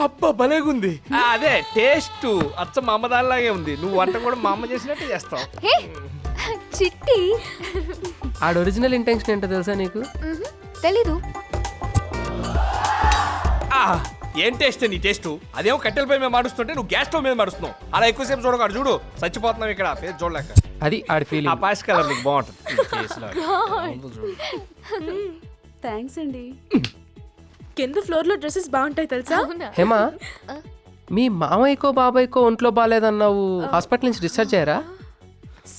అబ్బా భలేగుంది. అదే టేస్ట్ అచ్చ మా అమ్మ దానిలాగే ఉంది. నువ్వు వంట కూడా మా అమ్మ చేసినట్టే చేస్తావు. హే చిట్టి. ఆడ ఒరిజినల్ ఇంటెన్షన్ ఏంటో తెలుసా నీకు? తెలీదు. ఏం టేస్ట్ నీ టేస్ట్? అదేమో కట్టెల పై మీద మాడుస్తుంటే నువ్వు గ్యాస్ స్టవ్ మీద మాడుస్తున్నావు. అలా ఎక్కువసేపు చూడకాడు, చూడు చచ్చిపోతున్నావు ఇక్కడ ఫేస్ చూడలేక. అది ఆడి ఆ ఫీలింగ్. పాస్ కలర్ నీకు బాగుంటుంది. థ్యాంక్స్ అండి. కింద ఫ్లోర్ లో డ్రెస్సెస్ బాగుంటాయి తెలుసా? హేమా, మీ మామయ్యకో బాబాయ్కో ఒంట్లో బాగాలేదన్నావు, హాస్పిటల్ నుంచి డిశ్చార్జ్ అయ్యారా?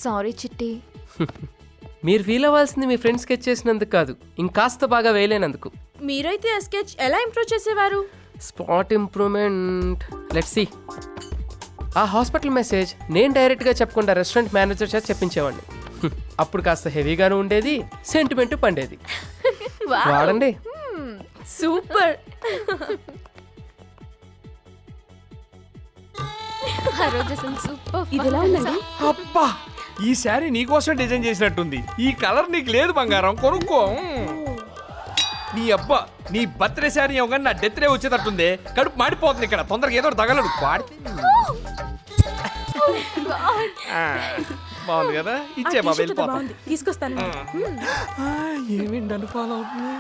సారీ చిట్టి. మీరు ఫీల్ అవ్వాల్సింది మీ ఫ్రెండ్స్ స్కెచ్ చేసినందుకు కాదు, ఇంకాస్త బాగా వేయలేనందుకు. మీరైతే ఆ స్కెచ్ ఎలా ఇంప్రూవ్ చేసేవారు? Spot improvement, let's see. ఆ హాస్పిటల్ మెసేజ్ నేను డైరెక్ట్గా చెప్పకుండా రెస్టారెంట్ మేనేజర్ చేత చెప్పించేవాడిని. అప్పుడు కాస్త హెవీగాను ఉండేది, సెంటిమెంట్ పండేది. వాడండి. సూపర్. ఆ రోజు అసలు సూపర్. ఇది ఎలా ఉందండి? అబ్బా ఈ శారీ నీకోసం డిజైన్ చేసినట్టుంది. ఈ కలర్ నీకు లేదు బంగారం, కొనుక్కో. నీ అబ్బా నీ బర్త్డే శారీ ఏమో కానీ నా డెత్ డే వచ్చేటట్టుంది. కడుపు మాడిపోతుంది ఇక్కడ. తొందరగా ఏదో తగలడు పాడితే. బాగుంది కదా, ఇచ్చే బాబు వెళ్ళిపోతాం. బాగుంది, తీసుకొస్తాను. ఏమేంటి నన్ను ఫాలో అవుతుంది?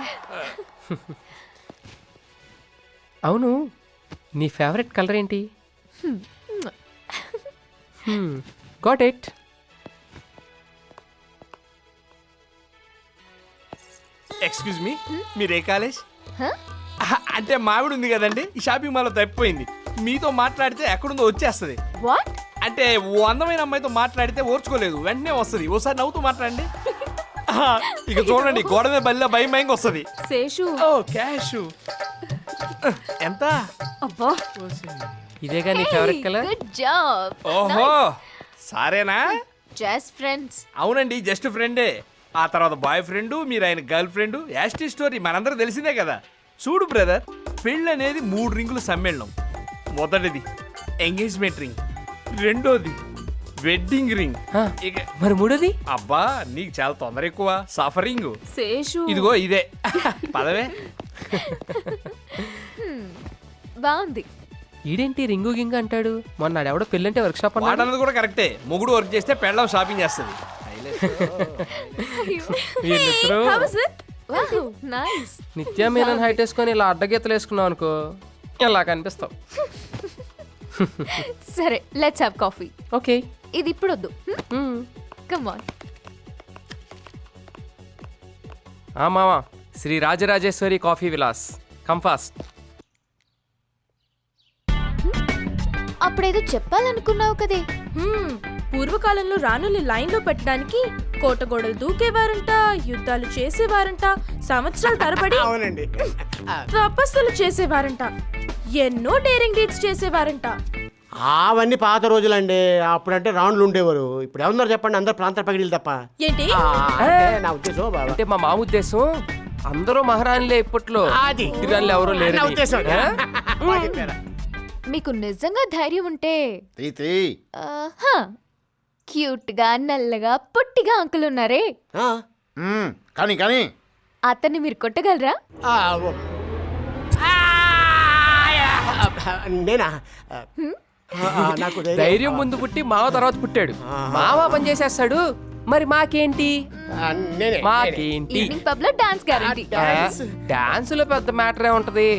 అవును, నీ ఫేవరెట్ కలర్ ఏంటి? Got it. ఎక్స్క్యూజ్ మీ, మీరు ఏ కాలేజ్? అంటే మావిడ ఉంది కదండి, ఈ షాపింగ్ మాల్లో తప్పిపోయింది. మీతో మాట్లాడితే ఎక్కడుందో వచ్చేస్తుంది. వాట్? అంటే ఓ అందమైన అమ్మాయితో మాట్లాడితే ఓర్చుకోలేదు, వెంటనే వస్తుంది. ఓసారి నవ్వుతూ మాట్లాడండి. ఇక చూడండి, గోడ మీద బల్ల భయం భయంగా వస్తుంది. శేషు. ఓ క్యాష్ ఎంత? అబ్బా ఇదేగా నీ ఫేవరెట్ కలర్? Good job. ఓహో సారేనా? Just friends. అవునండి, జస్ట్ ఫ్రెండే. ఆ తర్వాత బాయ్ ఫ్రెండ్, మీరు ఆయన గర్ల్ ఫ్రెండ్. యాస్టీ స్టోరీ మనందరూ తెలిసిందే కదా. చూడు బ్రదర్, పెళ్ళి అనేది 3 రింగులు సమ్మేళనం. మొదటిది ఎంగేజ్మెంట్ రింగ్, రెండోది వెడ్డింగ్ రింగ్, ఇక మరి మూడోది? అబ్బా నీకు చాలా తొందర ఎక్కువ. సఫరింగ్. శేషు. ఇదిగో ఇదే పదవే. బాగుంది. ఈడేంటి రింగు గింగు అంటాడు? మొన్న ఆడెవడో పెళ్ళంటే వర్క్ షాప్ అన్నాడు. వాడన్నది కూడా కరెక్టే. మొగుడు వర్క్ చేస్తే పెళ్ళం షాపింగ్ చేస్తుంది. వీళ్ళిద్దరూ How was it? Wow nice. Nithya Menon height వేసుకొని ఇలా అడ్డగీతలు వేసుకున్నావు అనుకో, ఇలా కనిపిస్తావు. సరే లెట్స్ హావ్ కాఫీ. ఓకే. ఇది ఇప్పుడు వద్దు. Come on. మామా, Sri Rajarajeshwari coffee Vilas, come fast. అప్పుడేదో చెప్పాలనుకున్నావు కదే. పూర్వకాలంలో రాణుల్ని లైన్ లో పెట్టడానికి కోటగోడలు దూకేవారంట, యుద్ధాలు చేసేవారంట, సంవత్సరాల తరబడి తపస్సులు చేసేవారంట, ఎన్నో డేరింగ్ డీడ్స్ చేసేవారంట. అవన్నీ పాత రోజులండి. అప్పుడంటే రాణులు ఉండేవారు. ఇప్పుడు ఏమన్నారు చెప్పండి, అందరు ప్రాంత పగిడీలు తప్ప. ఏంటి? నా ఉద్దేశం బాబా. అంటే మా మామ ఉద్దేశం, అందరూ మహారాణిలే ఇప్పట్లో, అది ఇరాన్లు ఎవరూ లేరు. నా ఉద్దేశం. బాగా చెప్పారా? మీకు నిజంగా ధైర్యం ఉంటే తీతి. క్యూట్ గా నల్లగా పొట్టిగా అంకుల్ ఉన్నారే, కానీ కానీ అతన్ని మీరు కొట్టగలరా? నేనా? నాకు ధైర్యం ముందు పుట్టి మావ తర్వాత పుట్టాడు. మావ పని చేసేస్తాడు, మరి మాకేంటి? నేనే. మాకేంటి? ఈవినింగ్ పబ్ లో డాన్స్ గ్యారంటీ. డాన్స్ లో పెద్ద మ్యాటరే ఉంటది.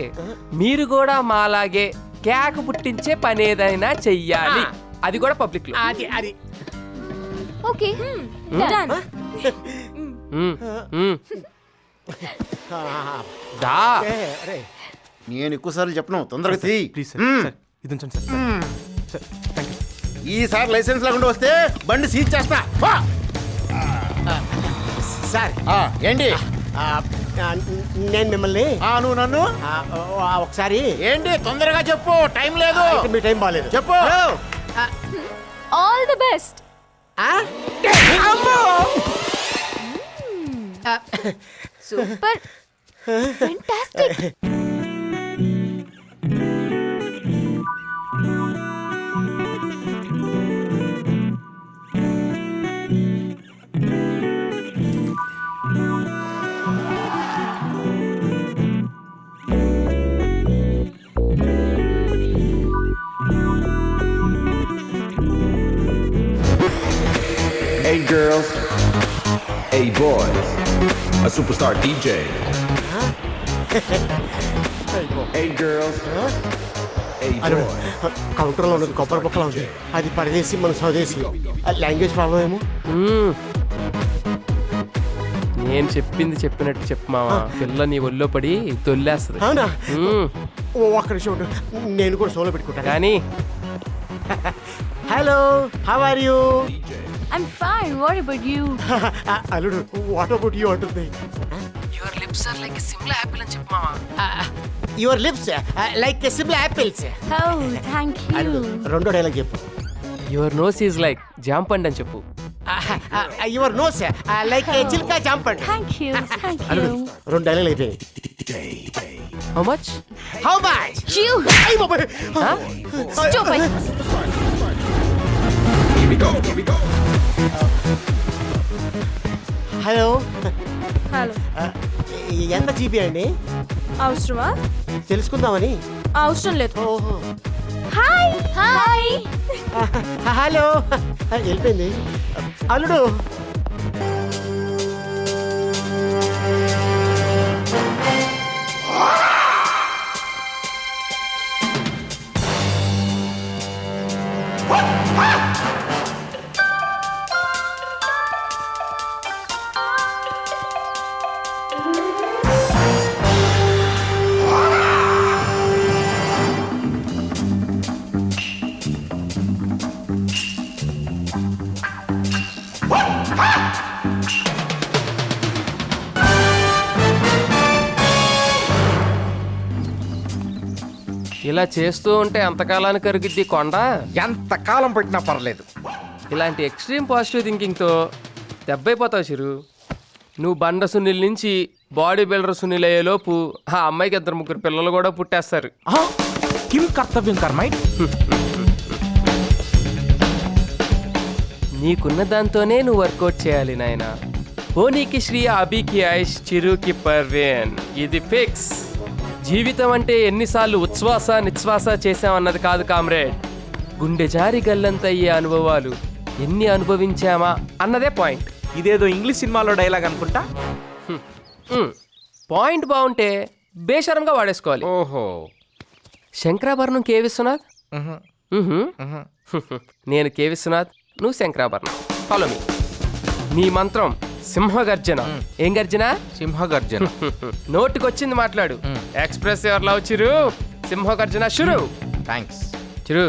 మీరు కూడా మాలాగే కేక పుట్టించే పని ఏదైనా చెయ్యాలి, అది కూడా పబ్లిక్ లో. అది అది ఓకే Done. దా. అరే నేను ఎక్కువసార్లు చెప్పను, తొందరగా తీ. ప్లీజ్ సార్, ఇది ఉంచండి సార్. ఈసారి లైసెన్స్ లేకుండా వస్తే బండి సీజ్ చేస్తా. సార్ ఏంటి? నేను మిమ్మల్ని నువ్వు నన్ను ఒకసారి ఏంటి తొందరగా చెప్పు, టైం లేదు. మీ టైం బాగాలేదు. చెప్పు. All the best. Super, fantastic. girls. Hey boys. A superstar DJ. Hey girls. Hey అల్లుడు boys. కౌంటర్లో ఉన్నది కొబ్బరి పక్కలా ఉంది, అది పరదేశి మన స్వదేశీ. లాంగ్వేజ్ ప్రాబ్లం ఏమో. నేను చెప్పింది చెప్పినట్టు చెప్పు మావా. పిల్ల నీ ఒళ్ళో పడి తొల్లేస్తుంది. అవునా? మ్మ్. ఓ ఒక్క నిమిషం ఉండు, నేను కూడా సోలో పెట్టుకుంటాను. కానీ hello, how are you? I'm fine, what about you? అల్లుడు వాట్ అబౌట్ యూ అంటుంది. Your lips are like Simla apple అని చెప్పు మావా. Your lips like Simla apples. Oh thank you. రెండో డైలాగ్ చెప్పు. యువర్ నోస్ ఈజ్ లైక్ జాంపండ్ అని చెప్పు. యువర్ నోస్ లైక్ చిల్కా జాంపండ్. Thank you. అల్లుడు రెండు డైలాగ్ అయిపోయాయి. How much? How much? You stupid. Here we go. Here we go. Hello, hello, ఎంత జీబీ అండి? అవసరమా? తెలుసుకుందామని. అవసరం లేదు. ఓహో, హాయ్ హాయ్. హలో. వెళ్ళిపోయింది. అల్లుడు ఇలా చేస్తూ ఉంటే ఎంతకాలానికి కరిగిద్ది కొండ. ఎంత కాలం పెట్టినా పర్లేదు. ఇలాంటి ఎక్స్ట్రీమ్ పాజిటివ్ థింకింగ్తో దెబ్బైపోతావు చిరు. నువ్వు బండ సునీల్ నుంచి బాడీ బిల్డర్ సునీల్ అయ్యేలోపు ఆ అమ్మాయికి 2-3 పిల్లలు కూడా పుట్టేస్తారు. కిం కర్తవ్యం కర్మై. నీకున్న దాంతోనే నువ్వు వర్కౌట్ చేయాలి నాయనా. హోనీకి శ్రీ అభికి ఆయుష్ చిరుకి పర్వేన్, ఇది ఫిక్స్. జీవితం అంటే ఎన్నిసార్లు ఉచ్ఛ్వాస నిశ్వాస చేసామన్నది కాదు కామ్రేడ్, గుండె జారి గల్లంత అయ్యే అనుభవాలు ఎన్ని అనుభవించామా అన్నదే పాయింట్. ఇదేదో ఇంగ్లీష్ సినిమాలో డైలాగ్ అనుకుంటా. పాయింట్ బాగుంటే బేషరంగా వాడేసుకోవాలి. ఓహో. శంకరాభరణం కే విశ్వనాథ్. మ్హూ. నేను కే విశ్వనాథ్, నువ్వు శంకరాభరణం. Follow me. నీ మంత్రం సింహగర్జన. ఏం గర్జన? సింహగర్జన. నోటికొచ్చింది మాట్లాడు. Express your love Chiru. సింహగర్జన షురు. థ్యాంక్స్. చిరు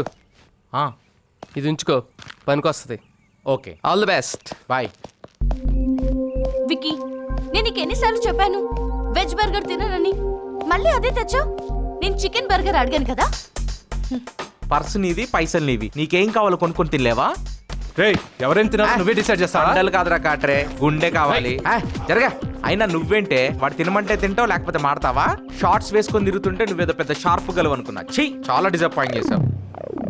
ఇది ఉంచుకో, పనికొస్తుంది. Okay, all the best. Bye. Vicky, నేను నీకు ఎన్నిసార్లు చెప్పాను వెజ్ బర్గర్ తిననని? మళ్ళీ అదే తెచ్చావు. నేను చికెన్ బర్గర్ అడిగాను కదా. పర్సు నీది, పైసలు నీవి. నీకేం కావాలో కొనుక్కొని తినలేవా? రేయ్, ఎవరేం తిన్నా నువ్వే డిసైడ్ చేస్తావా? పండలు కాదురా కాట్రే, గుండె కావాలి. జరగా. అయినా నువ్వేంటే వాడు తినమంటే తింటావు, లేకపోతే మాడతావా? షార్ట్స్ వేసుకొని తిరుగుతుంటే నువ్వేదో పెద్ద షార్ప్ గలవు అనుకున్నా. ఛీ, చాలా డిసప్పాయింట్ చేసావు.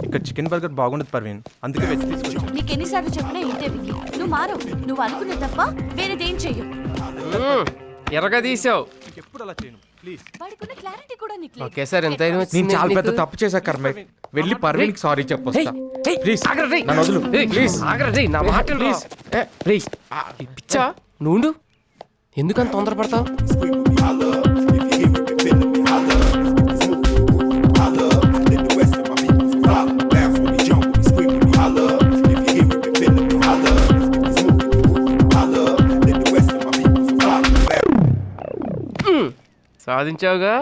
ఇక్కడ చికెన్ బర్గర్ బాగుండదు పర్వీన్, అందుకే వెజ్ తీసుకొచ్చాను. నీకు ఎన్నిసార్లు చెప్పినా ఇంతే విక్కీ. నువ్వు మారవు. నువ్వు అనుకున్న తప్ప వేరేదేం చెయ్యు. ఎర్రగా తీసావు. ఎప్పుడు అలా చేయను ప్లీజ్. వాడికున్న క్లారిటీ కూడా నీకు లేదు. ఓకే సార్, ఎంత అయినా నేను వచ్చింది చాలా పెద్ద నీకు? తప్పు చేశా కర్మే. వెళ్ళి పర్వీన్కి సారీ చెప్పొస్తా. ప్లీజ్ నన్ను వదులు. ప్లీజ్ నా మాట ప్లీజ్. ప్లీజ్ పిచ్చా నువ్వు ఎందుకంత తొందరపడతావు? సాధించావుగా.